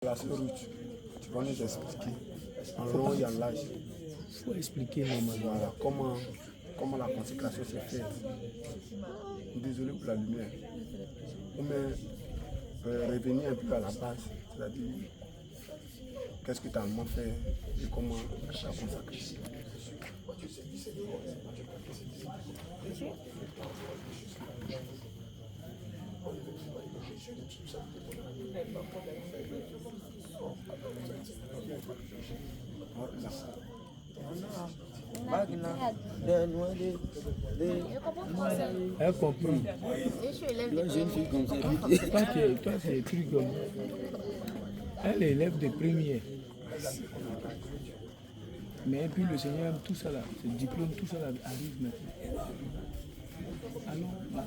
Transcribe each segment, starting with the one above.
La route, tu vas nous expliquer en long et en large. Il faut expliquer normalement. Voilà, comment la consécration s'est faite. Désolé pour la lumière. Mais revenir un peu à la base, c'est-à-dire qu'est-ce que ta maman fait et comment elle t'a consacré. Elle comprend. Toi, c'est des trucs comme. Elle est élève de première. Mais puis le Seigneur, tout ça là, ce diplôme, tout ça là arrive maintenant.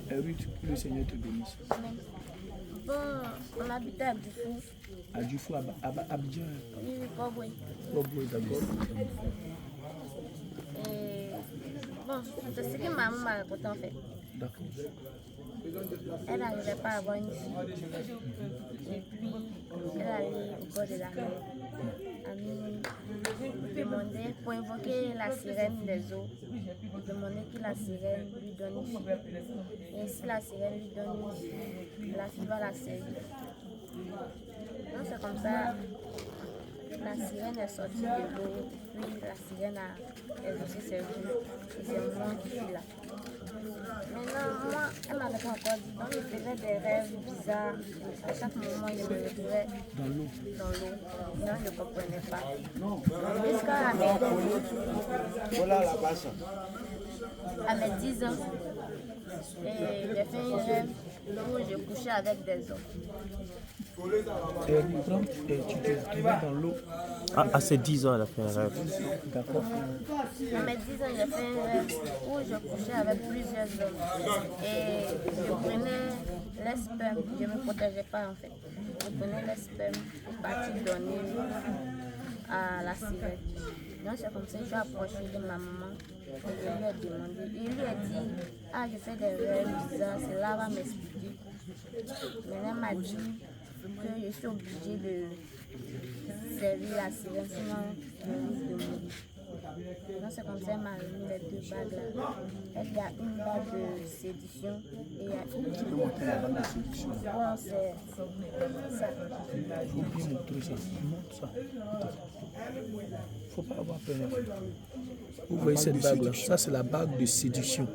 Alors, Ruth, que le Seigneur te bénisse. Bon, on habitait à Dufou. À Dufou, à Abidjan. Oui, Boboy. Boboy, d'accord. Bon, c'est ce que ma maman m'a raconté en fait. D'accord. Elle n'arrivait pas à avoir une fille. Et puis, elle allait au bord de la mer. Elle demandait, pour invoquer la sirène des eaux, elle demandait que la sirène lui donne une fille. Et si la sirène lui donne une fille, la fille va la servir. Donc c'est comme ça, la sirène est sortie de l'eau, puis la sirène a aussi servi. Et c'est moi qui suis là. Maintenant, moi, elle m'avait pas encore dit, donc je faisais des rêves bizarres. À chaque moment, je me retrouvais dans l'eau. Non, je ne comprenais pas. Jusqu'à mes 10 ans, et j'ai fait un rêve où je couchais avec des hommes. Et tu te trouvais dans l'eau. À ses 10 ans, elle a fait un rêve. D'accord. À mes 10 ans, j'ai fait un rêve où je couchais avec plusieurs hommes. Et je prenais les spermes, je ne me protégeais pas en fait. Je prenais les spermes pour partir donner à la sirène. Donc c'est comme ça que je suis approchée de ma maman et je lui ai demandé. Il lui a dit, ah je fais des rêves bizarres, c'est là va m'expliquer. Maintenant elle m'a dit que je suis obligée de servir la sirène, sinon je risque de mourir. Donc c'est comme ça qu'elle m'a remis les deux bagues là. Il y a une bague de séduction et il y a une. Tu peux montrer la bague de séduction. Bon, c'est ça. Il faut bien montrer ça. Montre ça. Il ne faut pas avoir peur. Vous voyez cette bague là, ça c'est la bague de séduction.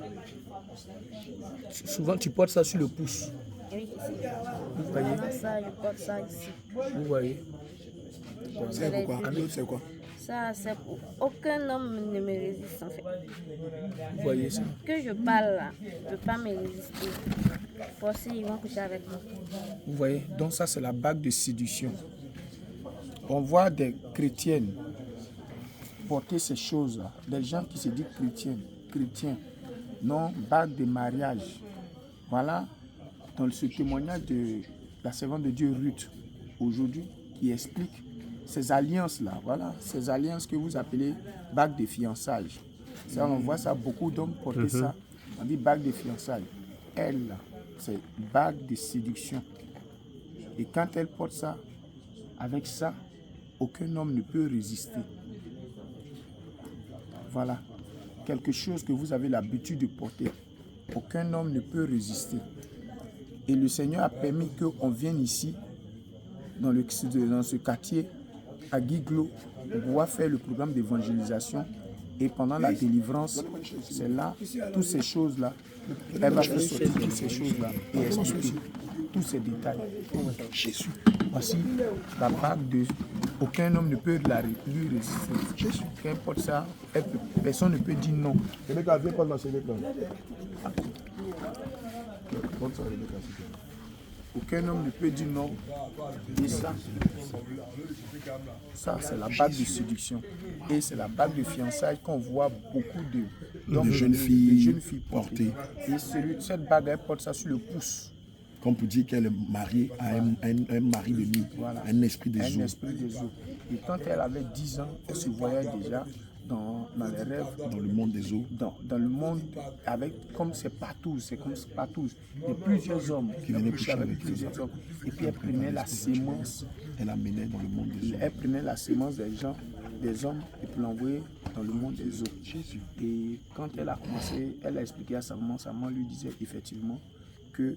Souvent tu portes ça sur le pouce. Oui, ici. Vous voyez? Ça, je porte ça ici. Vous voyez? C'est pourquoi? C'est quoi? Ça, c'est pour aucun homme ne me résiste en fait. Vous voyez ça? Que je parle là, ne peut pas me résister. Forcés, ils vont coucher avec moi. Vous voyez? Donc ça c'est la bague de séduction. On voit des chrétiennes porter ces choses-là. Des gens qui se disent chrétiens. Non, bague de mariage. Voilà, dans ce témoignage de la servante de Dieu Ruth, aujourd'hui, qui explique ces alliances-là. Voilà, ces alliances que vous appelez bague de fiançailles. Ça, on voit ça, beaucoup d'hommes porter ça. On dit bague de fiançailles. Elle, c'est bague de séduction. Et quand elle porte ça, avec ça, aucun homme ne peut résister. Voilà, quelque chose que vous avez l'habitude de porter. Aucun homme ne peut résister. Et le Seigneur a permis qu'on vienne ici, dans ce quartier, à Guiglo, pour pouvoir faire le programme d'évangélisation. Et pendant la délivrance, c'est là, toutes ces choses-là, elle va faire sortir toutes ces choses-là et expliquer tous ces détails. Jésus. Voici la bague de... Aucun homme ne peut lui résister. Qu'importe ça, personne ne peut dire non. Rebecca, viens prendre ma sellette là. Aucun homme ne peut dire non. Et ça c'est la bague de séduction. Et c'est la bague de fiançailles qu'on voit beaucoup de jeunes filles porter. Et cette bague, elle porte ça sur le pouce. Comme pour dire qu'elle est mariée à un mari de nuit, Voilà. un esprit des eaux. Et quand elle avait 10 ans, elle se voyait déjà dans les rêves, Dans le monde des eaux. dans le monde, avec, comme c'est partout, il y a plusieurs hommes qui venaient couchaient avec plusieurs hommes. Et puis elle prenait la sémence, Elle amenait dans le monde des eaux. elle prenait la sémence des hommes, et puis l'envoyait dans le monde des eaux. Jésus. Et quand elle a commencé, elle a expliqué à sa maman lui disait effectivement que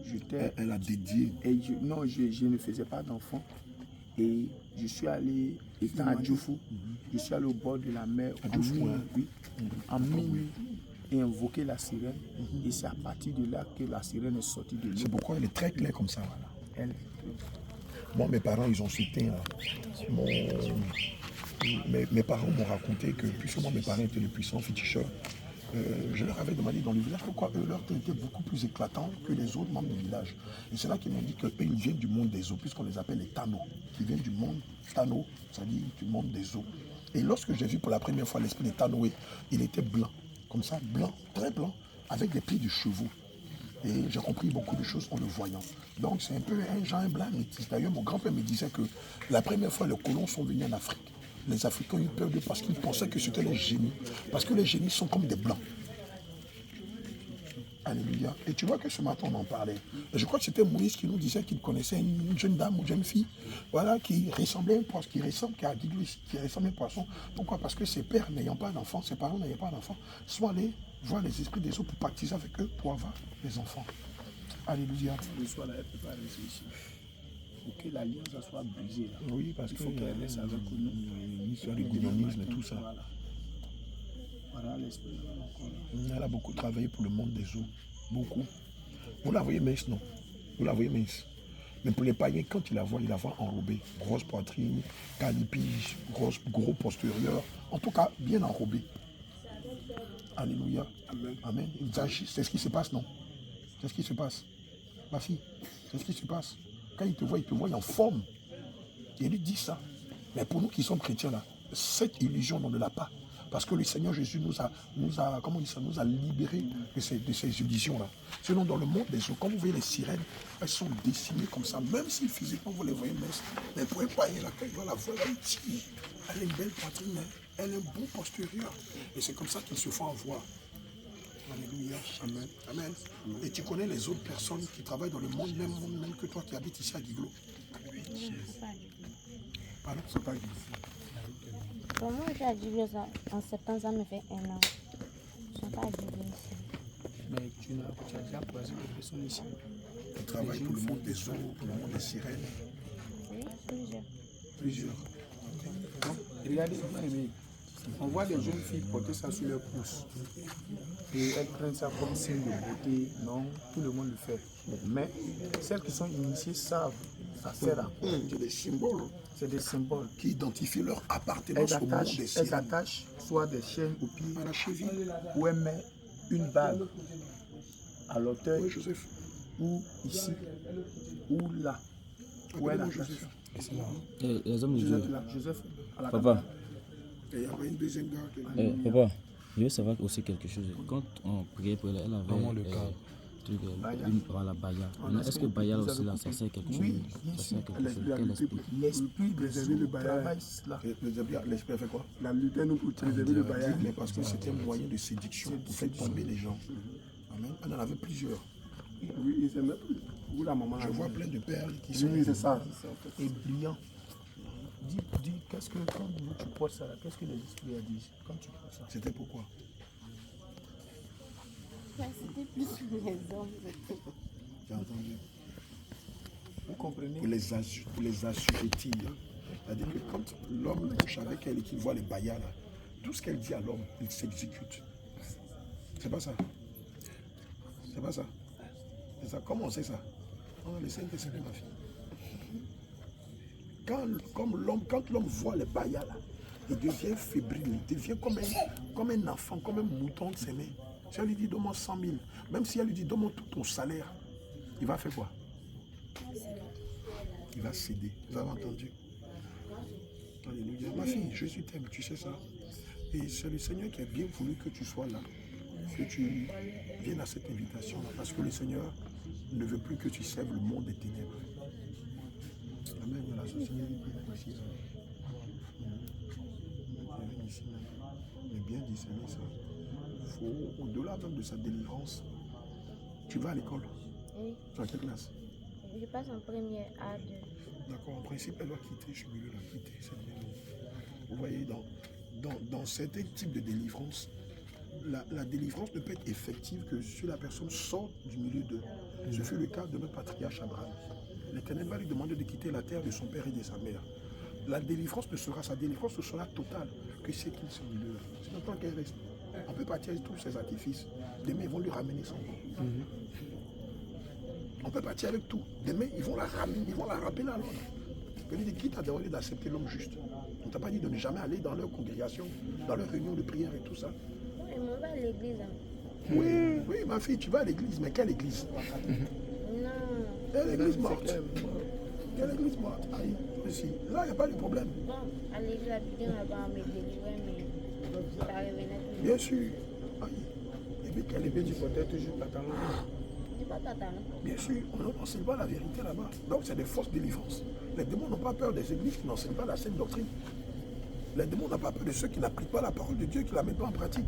j'étais... Elle a dédié. Et je ne faisais pas d'enfant. Et je suis allé, étant à Djoufou, je suis allé au bord de la mer en Djoufou, minuit, hein. oui, en minuit, et invoqué la sirène. Et c'est à partir de là que la sirène est sortie de l'eau. C'est pourquoi elle est très claire comme ça. Elle, Moi, mes parents, ils ont cité. Mes parents m'ont raconté que, puisque moi, mes parents étaient les puissants féticheurs, je leur avais demandé dans le village pourquoi eux, leur thé était beaucoup plus éclatant que les autres membres du village. Et c'est là qu'ils m'ont dit qu'eux, ils viennent du monde des eaux, puisqu'on les appelle les Tano, qui viennent du monde Tano, c'est-à-dire du monde des eaux. Et lorsque j'ai vu pour la première fois l'esprit des Tanoé, il était blanc, comme ça, blanc, très blanc, avec des pieds de chevaux. Et j'ai compris beaucoup de choses en le voyant. Donc c'est un peu un genre blanc métis. D'ailleurs, mon grand-père me disait que la première fois les colons sont venus en Afrique, les Africains ont eu peur d'eux parce qu'ils pensaient que c'était les génies. Parce que les génies sont comme des blancs. Alléluia. Et tu vois que ce matin, on en parlait. Et je crois que c'était Moïse qui nous disait qu'il connaissait une jeune dame ou jeune fille, voilà, qui ressemblait à un poisson, qui ressemblait à un poisson. Pourquoi? Parce que ses pères n'ayant pas d'enfants, ses parents n'ayant pas d'enfants, sont allés voir les esprits des eaux pour baptiser avec eux pour avoir des enfants. Alléluia. le soir, là, elle ne peut pas rester ici. Il faut que l'alliance soit brisée. Là. Oui, parce Il faut qu'elle reste avec nous. Une histoire de gouvernisme et tout ça. Voilà. Voilà l'esprit. Encore là. Elle a beaucoup travaillé pour le monde des eaux. Beaucoup. Vous la voyez mince, non? Vous la voyez mince. Mais pour les païens, quand il la voit enrobée. Grosse poitrine, calipige, gros postérieur. En tout cas, bien enrobée. Alléluia. Amen. Amen. C'est ce qui se passe, non? C'est ce qui se passe. Ma fille, c'est ce qui se passe. Quand il te voit en forme. Et il lui dit ça. Mais pour nous qui sommes chrétiens, là, cette illusion, on ne l'a pas. Parce que le Seigneur Jésus nous a libérés de ces illusions-là. Sinon, dans le monde des eaux, quand vous voyez les sirènes, elles sont dessinées comme ça. Même si physiquement vous les voyez minces, mais pour un païen, là, quand il voit la voix, elle tire. Elle a une belle poitrine, elle a un bon postérieur. Et c'est comme ça qu'ils se font avoir. Alléluia. Amen. Amen. Et tu connais les autres personnes qui travaillent dans le monde même que toi qui habites ici à Guiglo. Pardon, c'est pas Guiglo. Pour moi, j'ai adjugé en septembre, ça me fait 1 an. Je ne suis pas adjugé ici. Mais tu as déjà croisé des personnes ici. Qui travaillent pour le monde des eaux, pour le monde des sirènes. Oui, plusieurs. Plusieurs. Donc, regardez, bien aimé. On voit des jeunes filles porter ça sur leur pouce. Et elles prennent ça comme signe de beauté. Non, tout le monde le fait. Mais celles qui sont initiées savent, ça sert à quoi? C'est des symboles C'est des symboles. qui identifient leur appartenance Elles au monde des attachent, sirènes. soit des chaînes au pied, À la cheville. ou elles mettent une bague à l'orteil, Oui, Joseph. ou ici, ou là. Où elle Appelez-moi attache. Joseph. Les hommes de Joseph, Dieu. là, Joseph, à la Papa, Et il y avait une deuxième garde. papa, je veux savoir aussi quelque chose. Quand on priait pour elle, elle avait la Baya. Est-ce que Baya aussi, là, ça sert quelque chose? Oui, Ça sert quelque chose. L'esprit a Quel lutté esprit? pour l'esprit de préserver le baillage. travail là. L'esprit a fait quoi? La lutte nous pour préserver le baillage. Mais parce que c'était un moyen de séduction pour faire tomber les gens. Amen. Elle en avait plusieurs. Oui, il s'est même où la maman Je a vois vu. plein de perles qui sont. Oui, c'est ça. Et brillant. Dis, qu'est-ce que quand tu portes ça là, qu'est-ce que les esprits disent quand tu portes ça? C'était pourquoi? C'était plus pour les hommes. J'ai entendu. Vous comprenez? Pour les assujettir. C'est-à-dire que quand l'homme couche avec elle et qu'il voit les bayas là, tout ce qu'elle dit à l'homme, il s'exécute. C'est pas ça. C'est pas ça. C'est ça. Comment on sait ça? On a laissé une question, ma fille. Quand l'homme voit les bayas là, il devient fébrile, il devient comme un enfant, comme un mouton de ses mains. Si elle lui dit donne-moi 100 000, même si elle lui dit donne-moi tout ton salaire, il va faire quoi? Il va céder. Vous avez entendu? Alléluia. Ma fille, Jésus t'aime, tu sais ça. Et c'est le Seigneur qui a bien voulu que tu sois là, que tu viennes à cette invitation-là, parce que le Seigneur ne veut plus que tu serves le monde des ténèbres. Amen. Il y a la Seigneur qui est ici. ici même. Mais bien discerner ça. Faut, au-delà même de sa délivrance, tu vas à l'école. Oui, Tu as quelle classe? je passe en première A2. D'accord, en principe, elle doit quitter, je suis milieu là, quitter. Vous voyez, dans certains types de délivrance, la délivrance ne peut être effective que si la personne sort du milieu d'eux. Ce fut le cas de notre patriarche Abraham. L'Éternel va lui demander de quitter la terre de son père et de sa mère. Sa délivrance ne sera totale que c'est qu'il se milieu là. C'est le temps qu'elle reste. On peut partir avec tous ses artifices. Demain, ils vont lui ramener son corps. On peut partir avec tout. Demain, ils vont la ramener, ils vont la rappeler à l'ordre. Qui t'a demandé d'accepter l'homme juste? On ne t'a pas dit de ne jamais aller dans leur congrégation, dans leur réunion de prière et tout ça. Et moi, je vais à l'église. Oui, oui, ma fille, tu vas à l'église, mais quelle église? Non. Quelle église morte? Quelle église morte? Aïe, ici. Là, il n'y a pas de problème. Bon, à l'église, la Bible, on va me délivrer, mais ça revenait plus. Bien sûr. Aïe. Et puis, quelle Et puis tu église? portais toujours ta talon. Je pas t'attendre. Bien sûr, on n'enseigne pas la vérité là-bas. Donc, c'est des fausses délivrances. Les démons n'ont pas peur des églises qui n'enseignent pas la saine doctrine. Les démons n'ont pas peur de ceux qui n'appliquent pas la parole de Dieu, qui ne la mettent pas en pratique.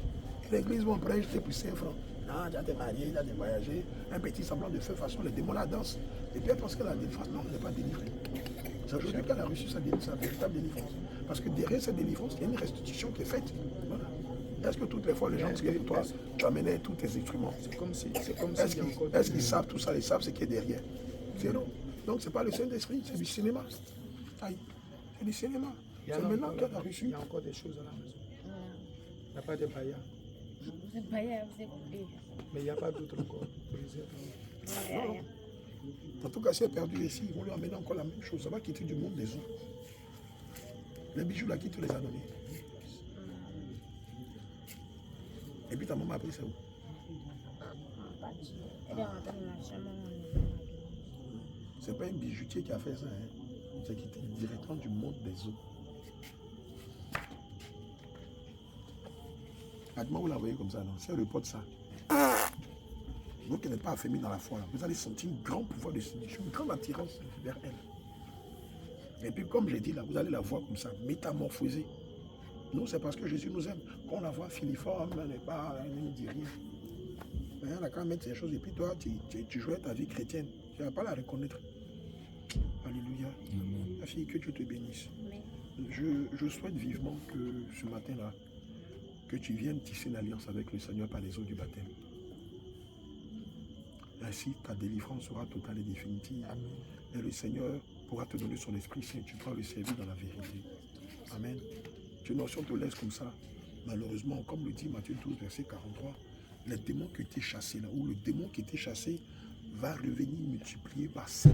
Et l'église va en prêcher, je t'ai pris 5 francs. Non, tu as été marié, tu as été voyagé. Un petit semblant de feu façon, les démons la dansent. Et puis elle pense qu'elle a la délivrance. Non, elle n'est pas délivrée. C'est aujourd'hui qu'elle a reçu sa véritable délivrance. Parce que derrière cette délivrance, il y a une restitution qui est faite. Voilà. Est-ce que toutes les fois, les gens disent que toi, tu amenais tous tes instruments? C'est comme si Est-ce qu'ils savent tout ça? Ils savent ce qui est derrière. C'est non. Donc, ce n'est pas le Saint-Esprit, c'est du cinéma. Aïe, c'est du cinéma. C'est maintenant qu'elle a reçu. Il y a encore des choses à la maison. Il n'y a pas de baya. C'est pas grave, c'est coupé. Mais il n'y a pas d'autres encore. Non. En tout cas, si elle est perdue ici, ils vont lui amener encore la même chose. Ça va quitter du monde des eaux. Les bijoux là, qui te les a donnés? Et puis ta maman a pris ça où? Elle est rentrée dans la chambre. C'est pas un bijoutier qui a fait ça, hein. C'est quitté directement du monde des eaux. Maintenant, vous la voyez comme ça, non? Si elle reporte ça, donc elle n'est pas affermie dans la foi, là. Vous allez sentir un grand pouvoir de séduction, une grande attirance vers elle. Et puis, comme j'ai dit là, vous allez la voir comme ça, métamorphosée. Nous, c'est parce que Jésus nous aime. Quand on la voit filiforme, elle ne dit rien. Mais elle a qu'à mettre ces choses. Et puis toi, tu jouais ta vie chrétienne. Tu ne vas pas la reconnaître. Alléluia. Amen. Ma fille, que Dieu te bénisse. Mais Je souhaite vivement que ce matin-là, que tu viennes tisser une alliance avec le Seigneur par les eaux du baptême. Ainsi, ta délivrance sera totale et définitive. Amen. Et le Seigneur pourra te donner son Esprit Saint. Tu pourras le servir dans la vérité. Amen. Tu n'en te laisse comme ça. Malheureusement, comme le dit Matthieu 12, verset 43, les démons qui étaient chassés là, ou le démon qui était chassé va revenir multiplier par 7.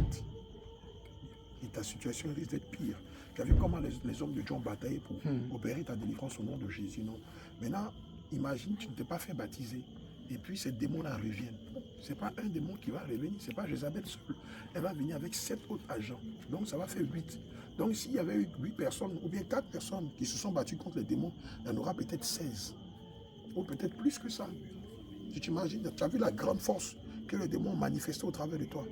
Et ta situation risque d'être pire. Tu as vu comment les hommes de Dieu ont bataillé pour opérer ta délivrance au nom de Jésus, non? Maintenant, imagine, tu ne t'es pas fait baptiser. Et puis ces démons-là reviennent. Ce n'est pas un démon qui va revenir, ce n'est pas Jézabel seule. Elle va venir avec 7 autres agents. Donc ça va faire 8. Donc s'il y avait eu 8 personnes, ou bien 4 personnes qui se sont battues contre les démons, il y en aura peut-être 16. Ou peut-être plus que ça. Si tu imagines, tu as vu la grande force que les démons ont manifestée au travers de toi.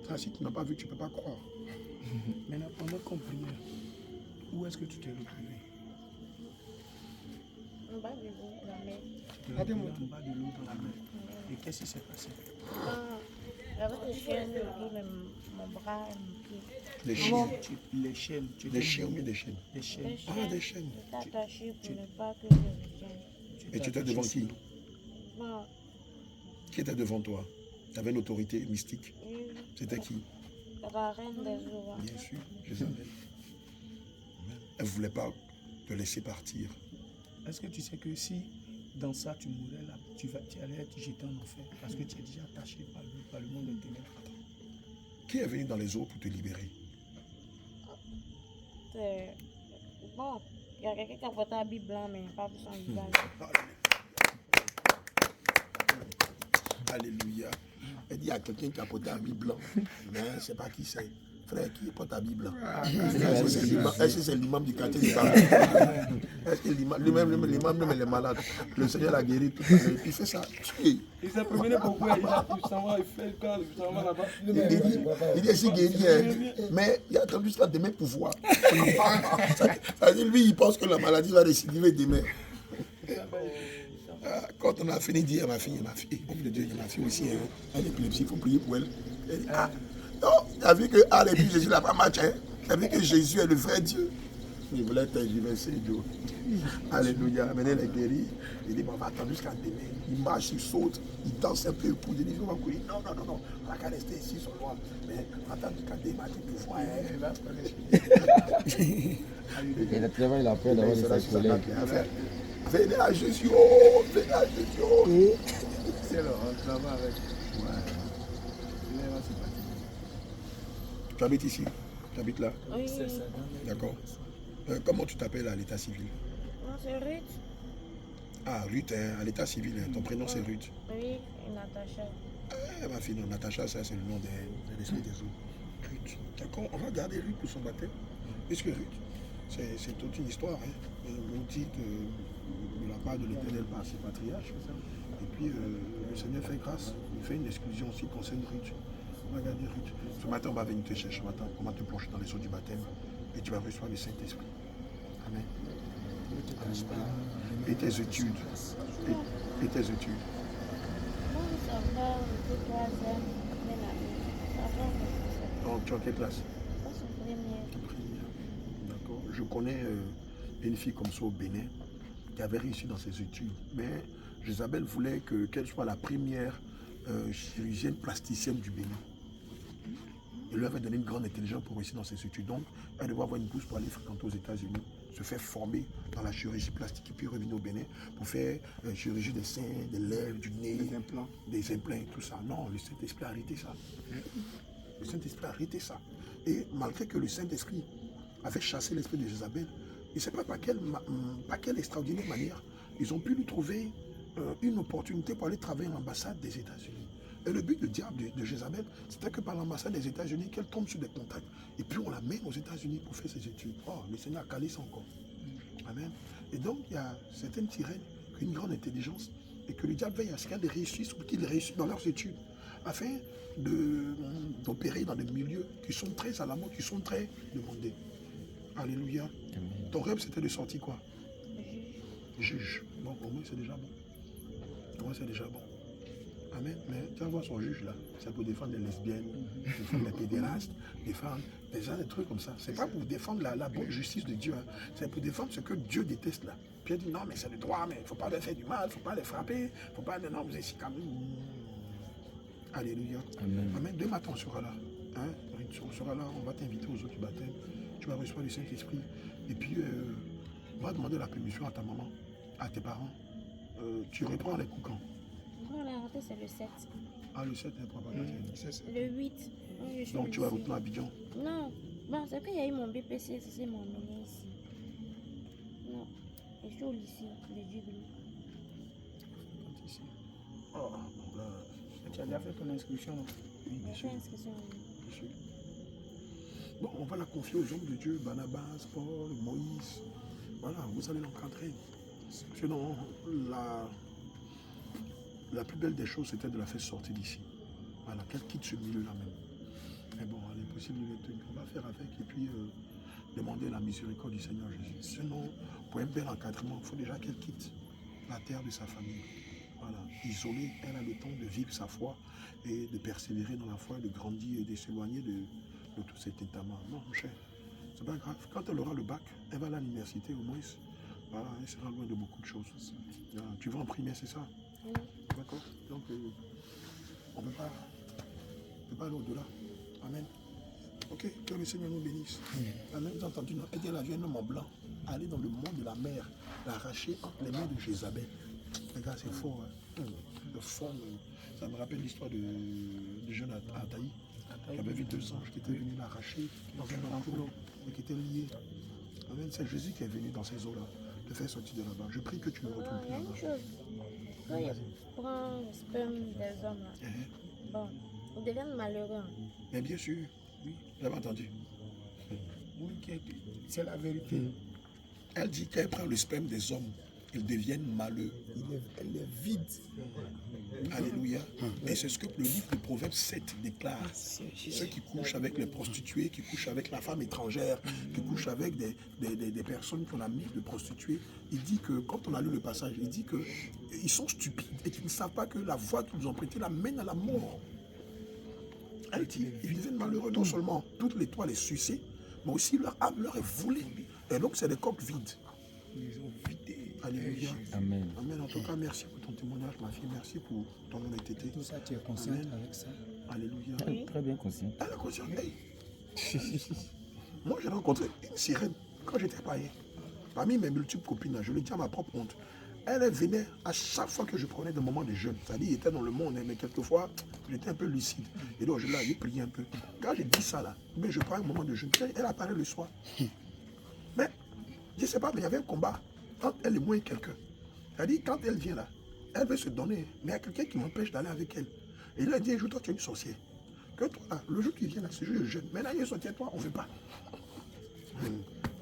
Ça, si tu n'as pas vu, tu ne peux pas croire. Maintenant, pendant qu'on priait, où est-ce que tu t'es retrouvé? en bas de l'eau, la mer. Regardez-moi en bas de l'eau dans la mer. Et qu'est-ce qui s'est passé? Avec les chiens, mon bras et mon pied. Des chiens. Les chaînes. Des chiens ou bien des chaînes? Des chaînes. Ah, des chaînes. J'étais attachée pour ne pas que je revienne. Et tu étais devant qui? Bon, Qui était devant toi? Tu avais une autorité mystique. C'était qui? la reine des eaux. Bien sûr, Jézabel. Elle ne voulait pas te laisser partir. Est-ce que tu sais que si dans ça tu mourais là, tu allais être jeté en enfer parce que tu es déjà attaché par le monde des ténèbres? Qui est venu dans les eaux pour te libérer? Bon, il y a quelqu'un qui a porté un habit blanc, mais pas vu son visage. Alléluia. Elle dit à quelqu'un qui a porté un habit blanc, mais je ne sais pas qui c'est. frère, qui porte ta Bible là? Est-ce que c'est l'imam du quartier du Bamako? Est-ce que l'imam même est malade? Le Seigneur l'a guéri tout à l'heure. Il fait ça. Il s'est promené beaucoup, il s'en va, il fait le cas, il s'en va là-bas. Il est si guéri, hein. Mais il a attendu jusqu'à demain pour voir. Ça veut dire, lui, il pense que la maladie va récidiver demain. Quand on a fini de dire à ma fille, homme de Dieu, il y a ma fille aussi, hein, elle est épilepsie, il faut prier pour elle. Elle dit, ah, non, tu as vu que et puis Jésus n'a pas match, hein. Tu as vu que Jésus est le vrai Dieu. Il voulait tergiverser, Dieu. Alléluia. Maintenant, elle est guérie. Il dit, bon, on va attendre jusqu'à demain. Il marche, il saute, il danse un peu pour dire, on va courir. Non, on va qu'à rester ici sur moi. Mais attendre jusqu'à demain, tu peux voir. Et le travail, il a peur d'avoir des collègues. Venez à Jésus, oh, venez à Jésus, oh. C'est là, on travaille avec. Ouais. Tu habites ici? Tu habites là? Oui. D'accord. Comment tu t'appelles à l'état civil? Non, c'est Ruth. Ah, Ruth, hein, à l'état civil, hein, ton prénom c'est Ruth. Oui, et Natacha. Ah, ma fille, non, Natacha, ça c'est le nom de l'esprit des eaux. Ruth. D'accord, on va garder Ruth pour son baptême. Puisque Ruth, c'est toute une histoire. Hein. On dit que de la part de l'Éternel par ses patriarches. Et puis le Seigneur fait grâce. Il fait une exclusion aussi concernant Ruth. On va garder Ruth. Ce matin, on va venir te chercher. Ce matin, on va te plonger dans les eaux du baptême. Et tu vas recevoir le Saint-Esprit. Amen. Et tes études. Et tes études. Bon, ça va, le troisième, mais ça va. Donc, tu es en quelle classe? Pas son premier. D'accord. Je connais une fille comme ça au Bénin qui avait réussi dans ses études. Mais Jézabel voulait qu'elle soit la première chirurgienne plasticienne du Bénin. Il lui avait donné une grande intelligence pour réussir dans ses études. Donc, elle devait avoir une bourse pour aller fréquenter aux États-Unis, se faire former dans la chirurgie plastique et puis revenir au Bénin pour faire chirurgie des seins, des lèvres, du nez, des implants, tout ça. Non, le Saint-Esprit a arrêté ça. Le Saint-Esprit a arrêté ça. Et malgré que le Saint-Esprit avait chassé l'esprit de Jézabel, je ne sais pas par quelle extraordinaire manière, ils ont pu lui trouver une opportunité pour aller travailler à l'ambassade des États-Unis. Et le but du diable de Jézabel, c'était que par l'ambassade des États-Unis, qu'elle tombe sur des contacts. Et puis on l'amène aux États-Unis pour faire ses études. Oh, le Seigneur a calé ça encore. Amen. Et donc, il y a certaines sirènes qui ont une grande intelligence et que le diable veille à ce qu'elles réussissent ou qu'ils réussissent dans leurs études afin d'opérer dans des milieux qui sont très à la mode, qui sont très demandés. Alléluia. Amen. Ton rêve, c'était de sortir quoi? Juge. Bon, pour moi, c'est déjà bon. Pour moi, c'est déjà bon. Amen. Mais tu vas voir son juge là, c'est pour défendre les lesbiennes, défendre les pédérastes, défendre des trucs comme ça. C'est pas pour défendre la bonne justice de Dieu, hein. C'est pour défendre ce que Dieu déteste là. Puis elle dit non, mais c'est le droit, mais il ne faut pas leur faire du mal, il ne faut pas les frapper, il ne faut pas. Non, vous êtes si comme. Alléluia. Amen. Amen. Demain matin, on sera là. Hein? On sera là, on va t'inviter aux eaux du baptême. Tu vas recevoir le Saint-Esprit. Et puis, on va demander la permission à ta maman, à tes parents. Tu reprends les coups quand? Non, la rentrée, c'est le 7. Ah, le 7, Le 8. Oui, donc, tu vas retourner à Abidjan? Non. Bon, c'est qu'il y a eu mon BPC, c'est mon emmené ici. Non. Et je suis au lycée de Jubilee. Oh, là. Tu as déjà fait ton inscription, non? Oui, bien sûr. Inscription. Bien sûr. Bon, on va la confier aux hommes de Dieu, Barnabas, Paul, Moïse. Voilà, vous allez l'encadrer. Sinon, la plus belle des choses, c'était de la faire sortir d'ici. Voilà, qu'elle quitte ce milieu-là même. Mais bon, elle est possible de le tenir. On va faire avec et puis demander la miséricorde du Seigneur Jésus. Sinon, pour un bel encadrement, il faut déjà qu'elle quitte la terre de sa famille. Voilà, isolée, elle a le temps de vivre sa foi et de persévérer dans la foi, de grandir et de s'éloigner de tout cet état-là. Non, mon cher, c'est pas grave. Quand elle aura le bac, elle va à l'université au moins. Voilà, elle sera loin de beaucoup de choses. Voilà, tu vas en primaire, c'est ça? Oui. D'accord. Donc, on ne peut pas aller au-delà. Amen. Ok, que le Seigneur nous bénisse. Amen. Vous avez entendu, aider la vie un homme en blanc, aller dans le monde de la mer, l'arracher entre les mains de Jézabel. Les gars, c'est fort. Hein? Le fort. Ça me rappelle l'histoire du jeune Ataï, qui avait vu 2 anges qui étaient venus l'arracher dans un enclos et qui étaient liés. Amen. C'est Jésus qui est venu dans ces eaux-là, te faire sortir de là-bas. Je prie que tu me retrouves plus Il y a une là-bas. chose. Quand il prend le sperme des hommes, là, bon, ils deviennent malheureux. Hein. Mais bien sûr, oui. Vous avez entendu? Oui, c'est la vérité. Elle dit qu'elle prend le sperme des hommes, ils deviennent malheureux. Elle est vide. Alléluia. Et c'est ce que le livre de Proverbes 7 déclare. Ceux qui couchent avec les prostituées, qui couchent avec la femme étrangère, qui couchent avec des personnes qu'on a mis de prostituées, il dit que, quand on a lu le passage, il dit qu'ils sont stupides et qu'ils ne savent pas que la voie qu'ils nous ont prêtée la mène à la mort. Elle dit, ils deviennent malheureux, non seulement toute l'étoile est sucée, mais aussi leur âme leur est volée. Et donc c'est des coques vides. Ils ont vidé. Alléluia. Amen. Amen. En tout cas, merci pour ton témoignage, ma fille. Merci pour ton honnêteté. Tout ça, tu es consciente avec ça? Alléluia. Elle est très bien consciente. Elle est consciente. Hey. Moi, j'ai rencontré une sirène quand j'étais païen. Parmi mes multiples copines, je le dis à ma propre honte. Elle venait à chaque fois que je prenais des moments de jeûne. C'est-à-dire, il était dans le monde, mais quelquefois, j'étais un peu lucide. Et donc, je l'ai prié un peu. Quand j'ai dit ça, là, mais je prends un moment de jeûne. Elle apparaît le soir. Mais, je ne sais pas, mais il y avait un combat entre elle et moi et quelqu'un. C'est-à-dire, quand elle vient là, elle veut se donner, mais il y a quelqu'un qui m'empêche d'aller avec elle. Et il a dit, un jour, toi, tu es une sorcière. Que toi, là, le jour qui vient là, c'est juste jeûne. Mais là, il est sorti à toi, on ne veut pas.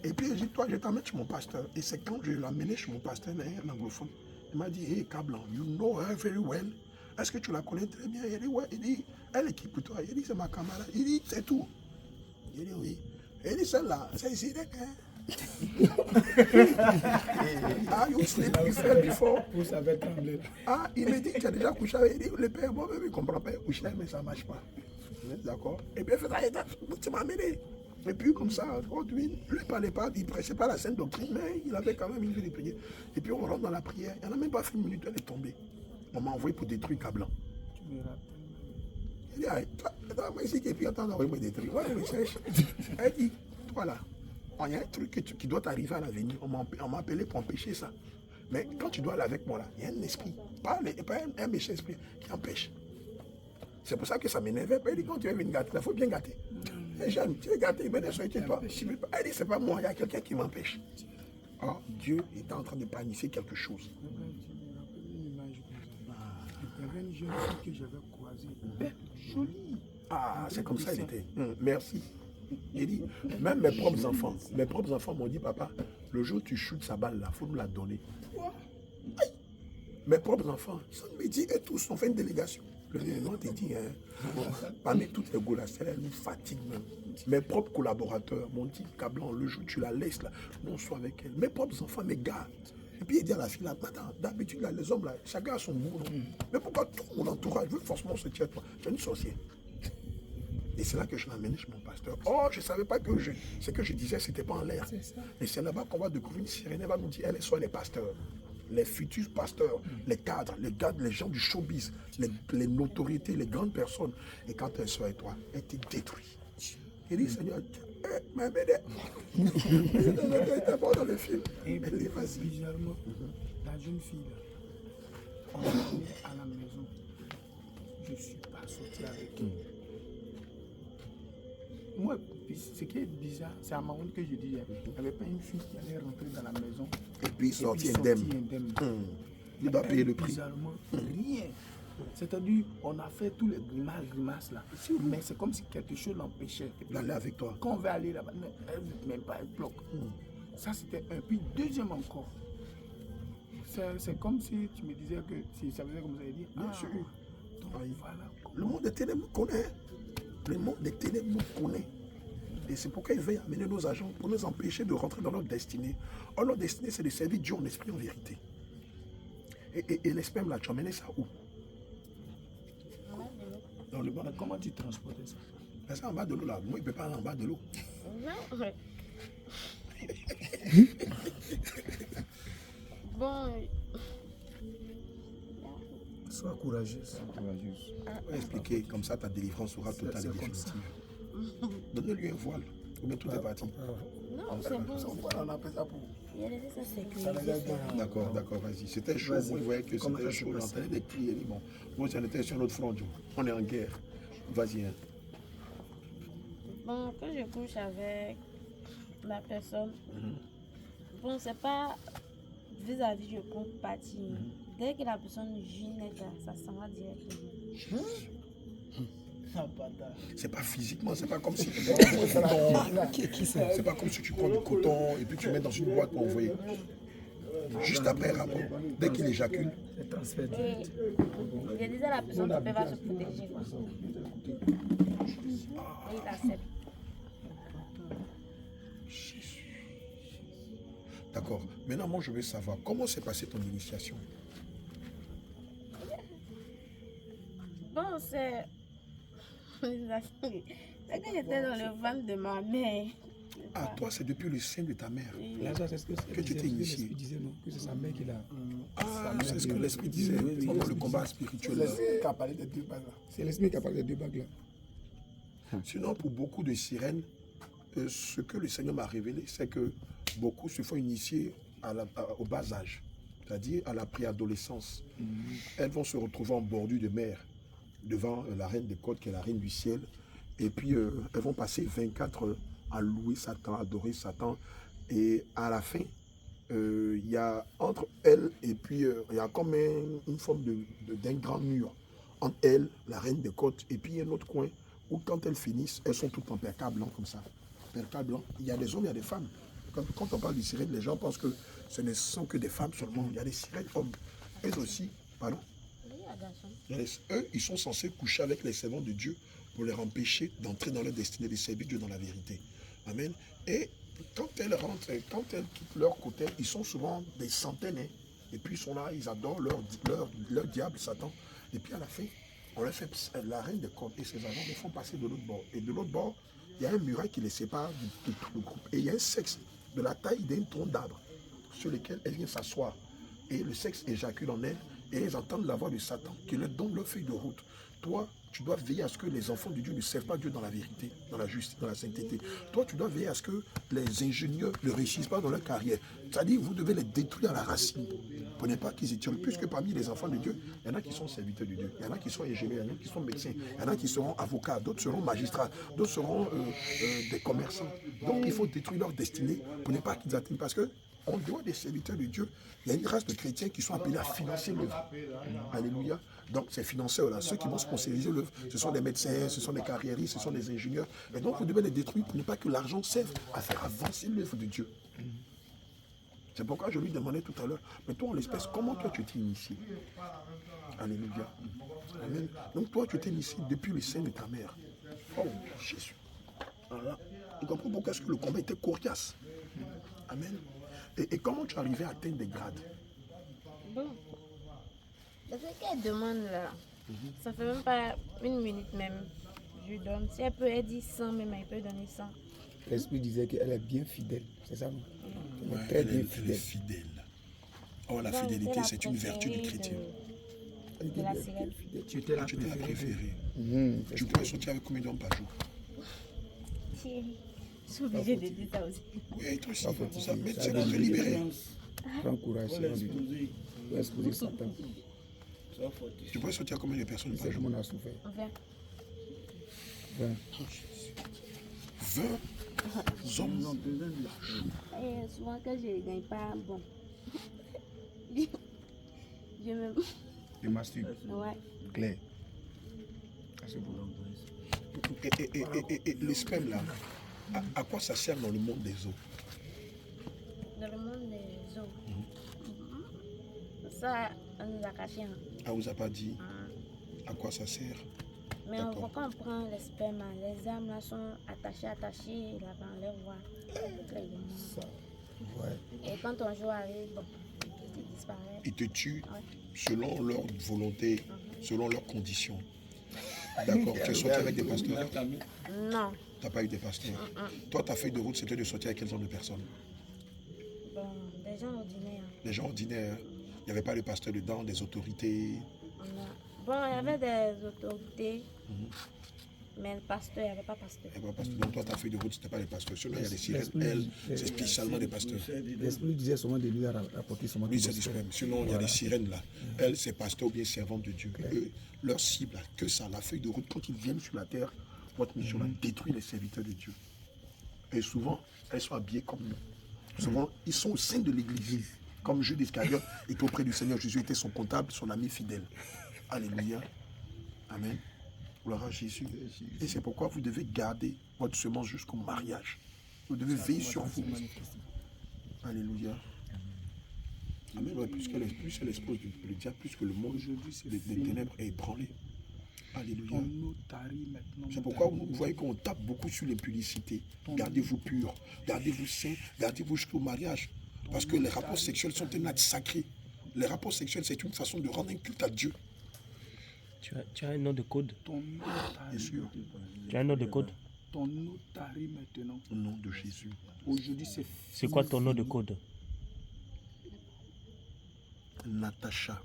Et puis, j'ai dit, toi, je t'emmène chez mon pasteur. Et c'est quand je l'ai amené chez mon pasteur, un anglophone, il m'a dit, hey, Kablan, you know her very well. Est-ce que tu la connais très bien? Il dit, ouais. Il dit, elle est qui pour toi? Il dit, c'est ma camarade. Il dit, c'est tout. Il dit, oui. Il dit, celle-là, c'est ici, d'accord. Ah, you sleep with before. Vous savez trembler. Ah, il me dit, tu as déjà couché avec. Il dit, le père, moi, il ne comprend pas, coucher, mais ça ne marche pas. D'accord? Et puis, tu m'as amené. Et puis, comme ça, lui, il ne parlait pas, il ne prêchait pas la sainte doctrine, mais il avait quand même une vie de prière. Et puis, on rentre dans la prière. Elle n'a même pas fait une minute, elle est tombée. On m'a envoyé pour détruire Kablan. Tu me rappelles. Il dit, ah, toi, moi, ici, et puis, attends, on va me détruire. Moi, je me cherche. Elle dit, toi, là, il y a un truc qui doit t'arriver à l'avenir. On m'a appelé pour empêcher ça. Mais quand tu dois aller avec moi, là, il y a un esprit, pas un méchant esprit, qui empêche. C'est pour ça que ça m'énervait. Elle dit, quand tu veux venir gâter, il faut bien gâter. Jeanne, tu es gâté, mais ne sois toi. Elle dit, c'est pas moi, il y a quelqu'un qui m'empêche. Oh, Dieu est en train de planifier quelque chose. Je me rappelle une image comme ça. Il y avait une jeune fille que j'avais croisée. Belle, jolie. Ah, c'est comme ça elle était. Merci. Il dit, même mes propres enfants m'ont dit, papa, le jour où tu shootes sa balle là, il faut nous la donner. Aïe. Mes propres enfants, ça me dit, et tous, on fait une délégation. Le nom te dit, parmi toutes les goulasselles, elle nous fatigue même. Mes propres collaborateurs m'ont dit, Kablan, le jour où tu la laisses là, nous on soit avec elle. Mes propres enfants me gardent. Et puis il dit à la fille là, attends, d'habitude là, les hommes là, chacun a son boulot. Mais pourquoi tout mon entourage veut forcément se tirer à toi? Tu es une sorcière. Et c'est là que je l'ai amené chez mon pasteur. Oh, je ne savais pas que ce que je disais, ce n'était pas en l'air. Et c'est là-bas qu'on va découvrir une sirène. Elle va nous dire, elle est soit les pasteurs, les futurs pasteurs, les cadres, les gens du showbiz, les notoriétés, les grandes personnes. Et quand elle soit avec toi, elle te détruit. Il dit, Seigneur, mais elle était bon dans le film. Et bizarrement, la jeune fille, là, on est allé à la maison. Je ne suis pas sorti avec elle. Moi, ce qui est bizarre, c'est à ma honte que je dis, il n'y avait pas une fille qui allait rentrer dans la maison et puis sortir indemne. Il doit payer le prix. Bizarrement, rien. C'est-à-dire, on a fait tous les grimaces là. Mais c'est comme si quelque chose l'empêchait d'aller avec toi. Quand on veut aller là-bas, elle ne veut même pas, elle bloque. Ça, c'était un. Puis, deuxième encore. C'est comme si tu me disais que si ça faisait comme ça, il dit, bien sûr. Donc, voilà. Le monde des ténèbres nous connaît. Le monde des ténèbres nous connaît. Et c'est pourquoi il veut amener nos agents pour nous empêcher de rentrer dans notre destinée. Or, notre destinée, c'est de servir Dieu en esprit, en vérité. Et l'esprit, là, tu emmènes ça où? Dans le bas. Comment tu transportais ça? C'est en bas de l'eau, là. Moi, il ne peut pas aller en bas de l'eau. Non. Bon. Sois courageuse. On va expliquer, comme ça ta délivrance sera totale et définitive. Donne-lui un voile, ou bien tout est parti. Non, c'est bon. On appelle ça pour. Il a laissé ça sécuriser. D'accord, vas-y. C'était chaud, moi je voyais que c'était chaud, j'entendais des cris, et dit bon, moi j'en étais sur notre front, on est en guerre. Vas-y. Hein. Bon, quand je couche avec la personne, bon, c'est pas vis-à-vis, je compte partir. Dès que la personne vit net, ça s'en va directement. C'est pas physiquement, c'est pas comme si tu prends du coton. C'est pas comme si tu prends du coton et puis tu mets dans une boîte pour envoyer. Juste après rapport, dès qu'il éjacule, Et je disais à la personne qui peut va se protéger. Quoi. Et il accepte. d'accord. Maintenant, moi, je veux savoir comment s'est passée ton initiation. Bon, c'est que j'étais dans le ventre de ma mère. Ah, toi, c'est depuis le sein de ta mère Là, ça, c'est ce que tu t'es initié. l'esprit disait, non, que c'est sa mère qui l'a. Ah, c'est ce que l'esprit disait pendant le combat spirituel. là. L'esprit qui a parlé des deux bagues là. C'est l'esprit qui a parlé des deux bagues là. Sinon, pour beaucoup de sirènes, ce que le Seigneur m'a révélé, c'est que beaucoup se font initier au bas âge, c'est-à-dire à la préadolescence. Elles vont se retrouver en bordure de mer, devant la reine des côtes, qui est la reine du ciel. Et puis, elles vont passer 24 heures à louer Satan, à adorer Satan. Et à la fin, il y a entre elles et puis il y a comme une forme d'un grand mur entre elles, la reine des côtes, et puis un autre coin où quand elles finissent, elles sont toutes en percale blanc comme ça. Percale blanc. Il y a des hommes, il y a des femmes. Quand on parle de sirènes, les gens pensent que ce ne sont que des femmes seulement. Il y a des sirènes hommes. Elles aussi, pardon. Eux, ils sont censés coucher avec les servants de Dieu pour les empêcher d'entrer dans leur destinée, de servir Dieu dans la vérité. Amen. Et quand elles rentrent, quand elles quittent leur côté, ils sont souvent des centaines. Hein. Et puis ils sont là, ils adorent leur diable, Satan. Et puis à la fin, on leur fait la reine des côtes et ses agents les font passer de l'autre bord. Et de l'autre bord, il y a un muraille qui les sépare de tout le groupe. Et il y a un sexe de la taille d'un tronc d'arbre sur lequel elles viennent s'asseoir. Et le sexe éjacule en elles et elles entendent la voix de Satan qui leur donne leur feuille de route. Toi, tu dois veiller à ce que les enfants de Dieu ne servent pas Dieu dans la vérité, dans la justice, dans la sainteté. Toi, tu dois veiller à ce que les ingénieurs ne réussissent pas dans leur carrière. C'est-à-dire, vous devez les détruire à la racine. Pour ne pas qu'ils y tiennent. Puisque parmi les enfants de Dieu, il y en a qui sont serviteurs de Dieu, il y en a qui sont ingénieurs, il y en a qui sont médecins, il y en a qui seront avocats, d'autres seront magistrats, d'autres seront des commerçants. Donc, il faut détruire leur destinée pour ne pas qu'ils atteignent. Parce que en dehors des serviteurs de Dieu, il y a une race de chrétiens qui sont appelés à financer l'œuvre. Alléluia. Donc, ces financeurs-là, ceux qui vont sponsoriser l'œuvre, ce sont des médecins, ce sont des carriéristes, ce sont des ingénieurs. Et donc, vous devez les détruire pour ne pas que l'argent serve à faire avancer l'œuvre de Dieu. C'est pourquoi je lui demandais tout à l'heure, mais toi, en l'espèce, comment toi tu t'es initié? Alléluia. Amen. Donc, toi, tu t'es initié depuis le sein de ta mère. Oh, Jésus. Voilà. Tu comprends pourquoi est-ce que le combat était coriace? Amen. Et comment tu arrivais à atteindre des grades? Bon. C'est ce qu'elle demande là. Ça fait même pas une minute même. Je lui donne. Si elle peut, elle dit 100 même, elle peut donner 100. L'esprit disait qu'elle est bien fidèle. C'est ça, non? Ouais, Très bien elle est fidèle. Oh, la fidélité, c'est une vertu du chrétien. De la sirène. Tu étais la Tu étais la préférée. préférée. Tu pourrais sortir avec combien d'hommes par jour? Je suis obligée de dire ça aussi. Oui, toi aussi. Ça c'est pour te libérer. Prends courage, Seigneur de Dieu. Tu vas exposer Satan. Tu pourrais sortir à combien de personnes par C'est jour? comme on a souffert. 20. 20. 20 hommes. Et souvent quand je ne gagne pas, bon. Je me... Tu masturbes. Ouais. Claire. Ah, c'est beau. Et le sperme là, à quoi ça sert dans le monde des eaux? Dans le monde des eaux. Ça, on nous a caché. Hein. On vous a pas dit à quoi ça sert? Mais on voit quand on prend les spermes, les âmes là sont attachées là-bas, on les voit. Ça. Ouais. Et quand ton jour arrive, bon, ils disparaissent. Ils te tuent Ouais. selon leur volonté, selon leurs conditions. D'accord. Tu es sorti avec des pasteurs? Non. Tu n'as pas eu des pasteurs? Toi, ta feuille de route, c'était de sortir avec quel genre de personnes? Bon, des gens ordinaires. Des gens ordinaires. Il n'y avait pas de pasteurs dedans, des autorités. Non. Bon, il y avait des autorités, mais le pasteur, il n'y avait pas pasteur. Il n'y avait pas de pasteur. Donc, toi, ta feuille de route, ce n'était pas les pasteurs. Sinon, il y a des sirènes, elles, c'est spécialement des pasteurs. L'esprit disait souvent de lui rapporter son Lui, c'est du sperme. Sinon, il y a des sirènes là. Elles, c'est pasteurs ou bien servantes de Dieu. Eux, leur cible, là, que ça, la feuille de route, quand ils viennent sur la terre, votre mission là, détruire les serviteurs de Dieu. Et souvent, elles sont habillées comme nous. Souvent, ils sont au sein de l'église. Comme Judas Iscariote était auprès du Seigneur Jésus, était son comptable, son ami fidèle. Alléluia. Amen. Gloire à Jésus. Et c'est pourquoi vous devez garder votre semence jusqu'au mariage. Vous devez veiller sur vous. Alléluia. Amen. Ouais, plus c'est l'espoir du diable, plus que le monde des ténèbres est ébranlé. Alléluia. C'est pourquoi vous voyez qu'on tape beaucoup sur l'impudicité. Gardez-vous purs, gardez-vous saints, gardez-vous jusqu'au mariage. Parce que les rapports sexuels sont un acte sacré. Les rapports sexuels, c'est une façon de rendre un culte à Dieu. Tu as un nom de code? Bien sûr. Tu as un nom de code? Ton notari maintenant. Au nom de Jésus. Aujourd'hui, c'est quoi ton nom de code? Natacha.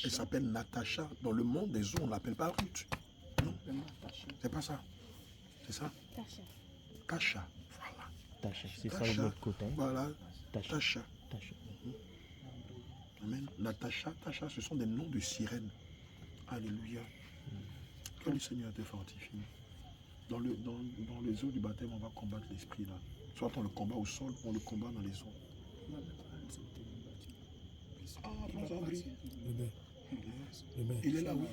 Elle s'appelle Natacha. Dans le monde des eaux, on ne l'appelle pas Ruth. Non, c'est pas ça. C'est ça? Tasha. Voilà. Tasha, c'est ça le nom de code. Hein? Voilà. Tasha. Tasha. Amen. Natacha, Tasha, ce sont des noms de sirènes. Alléluia. Que le Seigneur te fortifie. Dans les eaux du baptême, on va combattre l'esprit là. Soit on le combat au sol, on le combat dans les eaux. Ah, André. Il est là, oui.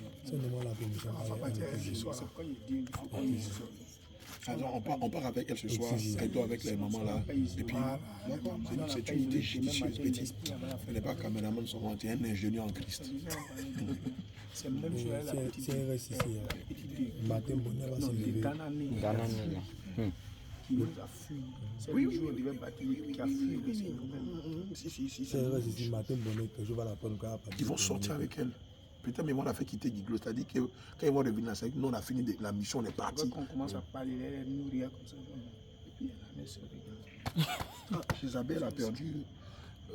Alors, on part avec elle ce soir, elle doit avec les mamans là. Et puis, d'accord, c'est une idée judicieuse, petite. Elle n'est pas caméraman seulement, tu es un ingénieur en Christ. C'est même sur elle, la petite. Qui nous a fui. C'est le jour où il devait bâtir, qui a fui le Seigneur. Ils vont sortir avec elle. Peut-être mais on l'a fait quitter Guiglo. C'est-à-dire que quand ils vont revenir là, nous on a fini la mission, on est parti. Quand on commence à parler, elle nous regarde comme ça. Et puis elle se regarde. Isabelle a perdu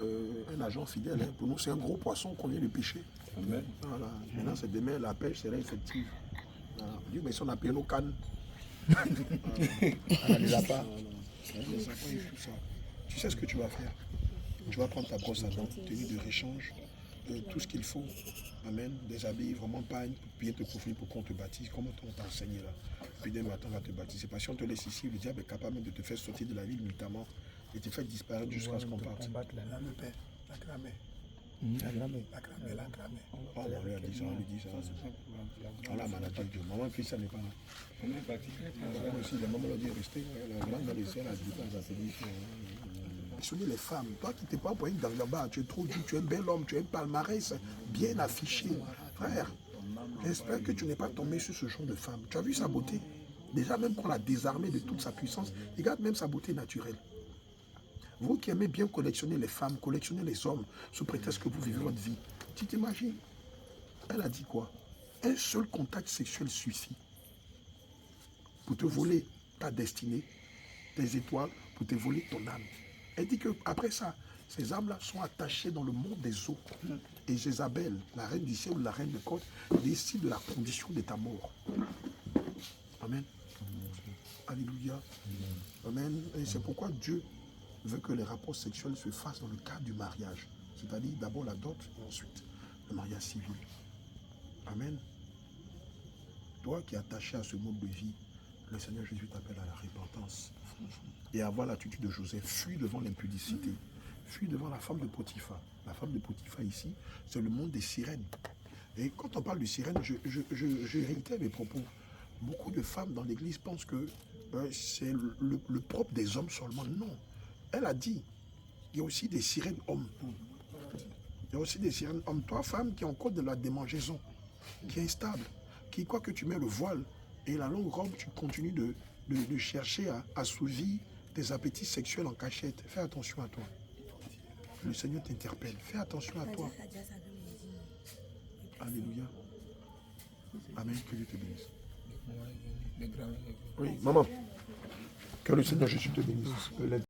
un agent fidèle. Hein. Pour nous, c'est un gros poisson qu'on vient de pêcher. Voilà. Maintenant, c'est demain, la pêche sera effective. Voilà. Dieu, mais si on a payé nos cannes. On ne les a pas. Tu sais ce que tu vas faire? Tu vas prendre ta brosse à dents, tenue de réchange, tout ce qu'il faut. Amen. Des habits, vraiment pas bien te couvrir pour qu'on te baptise. Comment on t'a enseigné là? Puis demain matin, on va te baptiser. Parce que si on te laisse ici, le diable est capable même de te faire sortir de la ville nuitamment et te faire disparaître jusqu'à ce qu'on parte. Le père, la grammaire. La grammaire. Oh, on lui a dit ça, on lui dit ça. On l'a managé Dieu. Maman Christian n'est pas là. Aussi, les mamans l'ont dit rester. La grande dans les ciels a dit à sa Souvenez les femmes, toi qui t'es pas pour une là-bas, tu es trop dur, tu es un bel homme, tu es un palmarès bien affiché. Frère, j'espère que tu n'es pas tombé sur ce genre de femme. Tu as vu sa beauté? Déjà, même qu'on l'a désarmée de toute sa puissance, regarde même sa beauté naturelle. Vous qui aimez bien collectionner les femmes, collectionner les hommes, sous prétexte que vous vivez votre vie, tu t'imagines? Elle a dit quoi? Un seul contact sexuel suffit pour te voler ta destinée, tes étoiles, pour te voler ton âme. Elle dit qu'après ça, ces âmes-là sont attachées dans le monde des eaux. Et Jézabel, la reine du ciel ou la reine de côte, décide de la condition de ta mort. Amen. Alléluia. Amen. Et c'est pourquoi Dieu veut que les rapports sexuels se fassent dans le cadre du mariage. C'est-à-dire d'abord la dot et ensuite le mariage civil. Amen. Toi qui es attaché à ce mode de vie, le Seigneur Jésus t'appelle à la repentance. Et avoir l'attitude de Joseph, fuis devant l'impudicité, fuis devant la femme de Potiphar. La femme de Potiphar ici, c'est le monde des sirènes. Et quand on parle de sirènes, je réitère mes propos. Beaucoup de femmes dans l'église pensent que c'est le propre des hommes seulement. Non. Elle a dit, il y a aussi des sirènes hommes. Il y a aussi des sirènes hommes. Toi, femme, qui est encore de la démangeaison, qui est instable, qui croit que tu mets le voile et la longue robe, tu continues de chercher à assouvir tes appétits sexuels en cachette. Fais attention à toi. Le Seigneur t'interpelle. Fais attention à toi. Alléluia. Amen. Que Dieu te bénisse. Oui, maman. Que le Seigneur Jésus te bénisse.